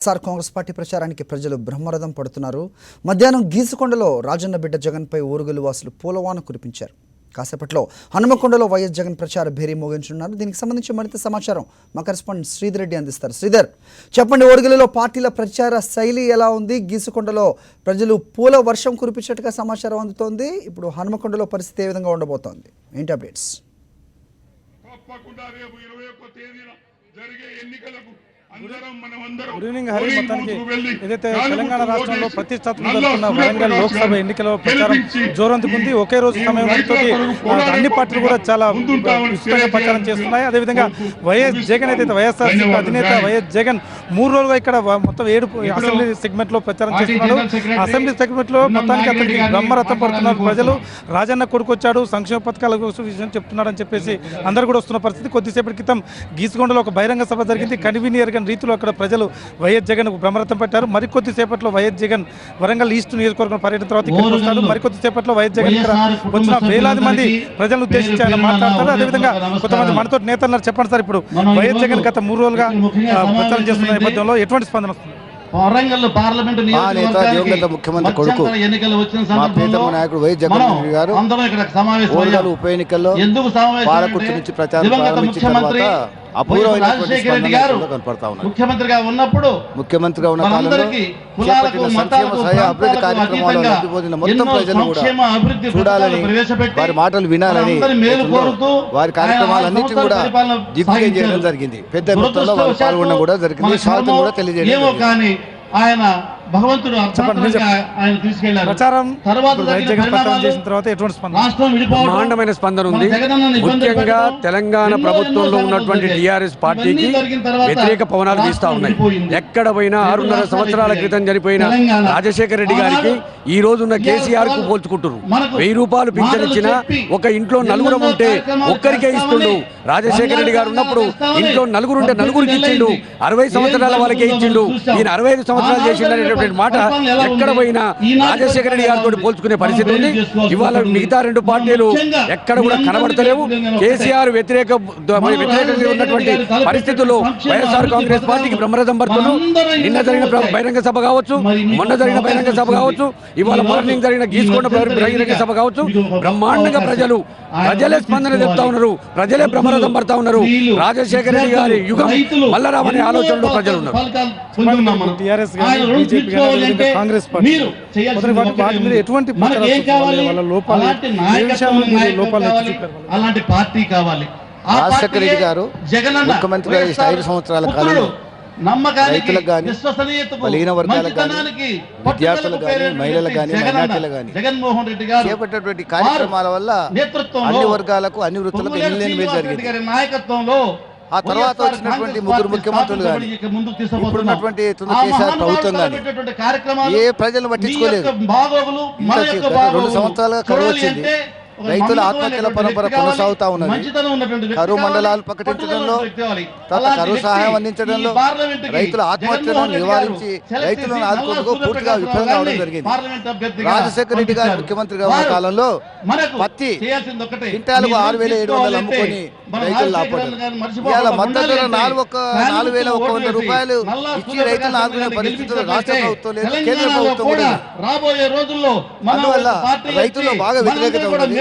Congress party ప్రచారానికి ప్రజలు బ్రహ్మరథం పడుతున్నారు. మధ్యాహ్నం గీసుకొండలో రాజన్న బిడ్డ జగన్పై ఓరుగల్లు వాసులు పూలవాన కురిపించారు. కాసేపట్లో హనుమకొండలో వైఎస్ జగన్ ప్రచార భేరీ మోగించనున్నారు. దీనికి సంబంధించి మరింత సమాచారం మా కరెస్పాండెంట్ శ్రీధర్ రెడ్డి అందిస్తారు. శ్రీధర్, చెప్పండి, ఓరుగల్లులో పార్టీల ప్రచార శైలి ఎలా ఉంది? గీసుకొండలో ప్రజలు పూల వర్షం కురిపించేట్టుగా సమాచారం అందుతోంది. ఇప్పుడు హనుమకొండలో పరిస్థితి ఏ విధంగా ఉండబోతోంది? ఏంటి అప్డేట్స్? Good evening Hari. మొత్తానికి ఏదైతే తెలంగాణ రాష్ట్రంలో ప్రతిష్టాత్మక వరంగల్ లోక్సభ ఎన్నికల ప్రచారం జోరందుకుంది. ఒకే రోజు సమయంతో అన్ని పార్టీలు కూడా చాలా విస్తృతంగా ప్రచారం చేస్తున్నాయి. అదేవిధంగా వైఎస్ జగన్ అయితే వైఎస్ఆర్సీపీ అధినేత వైఎస్ జగన్ 3 రోజులుగా ఇక్కడ మొత్తం 7 అసెంబ్లీ సెగ్మెంట్ లో ప్రచారం చేస్తున్నాడు. అసెంబ్లీ సెగ్మెంట్ లో మొత్తానికి అతనికి బ్రహ్మరథం పడుతున్నారు ప్రజలు. రాజన్న కొడుకొచ్చాడు, సంక్షేమ పథకాల విషయం చెప్తున్నాడు అని చెప్పేసి అందరు కూడా వస్తున్న పరిస్థితి. కొద్దిసేపటి క్రితం గీసుకొండలో ఒక బహిరంగ సభ జరిగింది. కన్వీనియర్ రీతిలో అక్కడ ప్రజలు వైఎస్ జగన్ బ్రహ్మరథం పెట్టారు. మరికొద్ది సేపట్లో వైఎస్ జగన్ వరంగల్ ఈస్ట్ నియోజకవర్గం పర్యటన తర్వాత ఇక్కడికి వస్తాడు. మరికొద్ది సేపట్లో వైఎస్ జగన్ ఇక్కడ వచ్చిన వేలాది మంది ప్రజలను ఉద్దేశించి ఆయన మాట్లాడతారు. అదేవిధంగా కొంతమంది మనతో నేతలు చెప్పండి సార్, ఇప్పుడు వైఎస్ జగన్ గత 3 రోజులుగా ప్రచారం చేస్తున్న నేపథ్యంలో ఎటువంటి స్పందన వస్తుంది? వరంగల్ పార్లమెంటు దివంగత ముఖ్యమంత్రి కొడుకు మా ప్రీతమ నాయకుడు వైఎస్ జగన్మోహన్ గారు ఓరుగల్లు ఉప ఎన్నికల్లో పాలకుర్తి నుంచి ప్రచారం ప్రారంభించిన తర్వాత ముఖ్యమంత్రిగా ఉన్నప్పుడు ముఖ్యమంత్రిగా ఉన్న కాలంలో చేపట్టిన సంక్షేమ సహాయ అభివృద్ధి కార్యక్రమాలను లబ్ధిపొందిన మొత్తం ప్రజలు కూడా చూడాలని, వారి మాటలు వినాలని వారి కార్యక్రమాలన్నింటినీ కూడా దిగ్విజయం చేయడం జరిగింది. పెద్ద మొత్తంలో వారు పాల్గొనడం కూడా జరిగింది. స్వాగతం కూడా తెలియజేయడం. ఆయన భగవంతుడు ఆయన తీసుకెళ్లారు. ప్రచారం తర్వాత బ్రహ్మాండమైన స్పందన ఉంది. ముఖ్యంగా తెలంగాణ ప్రభుత్వంలో ఉన్నటువంటి టీఆర్ఎస్ పార్టీకి వ్యతిరేక పవనాలు వీస్తా ఉన్నాయి. ఎక్కడ పోయినా 6.5 సంవత్సరాల క్రితం చనిపోయిన రాజశేఖర రెడ్డి గారికి ఈ రోజున్న కేసీఆర్ కు పోల్చుకుంటున్నారు. 1000 రూపాయలు పింఛన్ ఇచ్చిన ఒక ఇంట్లో 4 ఉంటే ఒక్కరికే ఇస్తుండు. రాజశేఖర రెడ్డి గారు ఉన్నప్పుడు ఇంట్లో 4 ఉంటే 4కి ఇచ్చిండు. 60 సంవత్సరాల వాళ్ళకే ఇచ్చిండు. ఈయన 65 సంవత్సరాలు చేసిండు మాట ఎక్కడ పోయినా రాజశేఖర రెడ్డి గారితో పోల్చుకునే పరిస్థితి ఉంది. ఇవాళ మిగతా 2 పార్టీలు ఎక్కడ కూడా కనబడతలేవు. కేసీఆర్ వ్యతిరేకంగా ఉన్నటువంటి పరిస్థితుల్లో వైఎస్ఆర్ కాంగ్రెస్ పార్టీకి బ్రహ్మరథం పడుతున్నారు. నిన్న జరిగిన బహిరంగ సభ కావచ్చు, మొన్న జరిగిన బహిరంగ సభ కావచ్చు, ఇవాళ మార్నింగ్ జరిగిన గీసుకొండ బహిరంగ సభ కావచ్చు, బ్రహ్మాండంగా ప్రజలే స్పందన చెప్తా ఉన్నారు. ప్రజలే బ్రహ్మరథం పడతా ఉన్నారు. రాజశేఖర రెడ్డి గారి యుగం మల్లరామనే ఆలోచనలో ప్రజలు ఉన్నారు. కాంగ్రెస్ పార్టీ ఎటువంటి అలాంటి పార్టీ కావాలి. రాజశేఖర రెడ్డి గారు ముఖ్యమంత్రిగా 5 సంవత్సరాల కాలంలో రైతులకు కానీ, బలహీన వర్గాలకు కానీ, విద్యార్థులకు కానీ, మహిళలకు కానీ, మైనార్టీలకు కానీ జగన్మోహన్ రెడ్డి గారు చేపట్టేటువంటి కార్యక్రమాల వల్ల అన్ని వర్గాలకు, అన్ని వృత్తులకు ఎన్నెన్ని మేలు జరిగింది. నాయకత్వంలో ఆ తర్వాత వచ్చినటువంటి 3 ముఖ్యమంత్రులు కానీ, ఇప్పుడున్నటువంటి కేసీఆర్ ప్రభుత్వం కానీ ఏ ప్రజలు పట్టించుకోలేదు. 2 సంవత్సరాలుగా కరువు వచ్చింది. రైతుల ఆత్మహత్యల పరంపర కొనసాగుతా ఉన్నది. కరువు మండలాలు ప్రకటించడంలో, కరువు సహాయం అందించడంలో, రైతుల ఆత్మహత్యలను నివారించి రైతులను ఆదుకుంటూ పూర్తిగా విఫలంగా అవడం జరిగింది. రాజశేఖర రెడ్డి గారు ముఖ్యమంత్రిగా ఉన్న కాలంలో పత్తి క్వింటాలకు 6,700 అమ్ముకొని రైతులు లాభపడ్డారు. ఇవాళ మద్దతు 4,100 రూపాయలు ఇచ్చి రైతులను ఆదుకునే పరిస్థితుల్లో రాష్ట్ర ప్రభుత్వం లేదు, కేంద్ర ప్రభుత్వం కూడా. రాబోయే రోజుల్లో అందువల్ల రైతుల్లో బాగా వ్యతిరేకత ఉన్నది.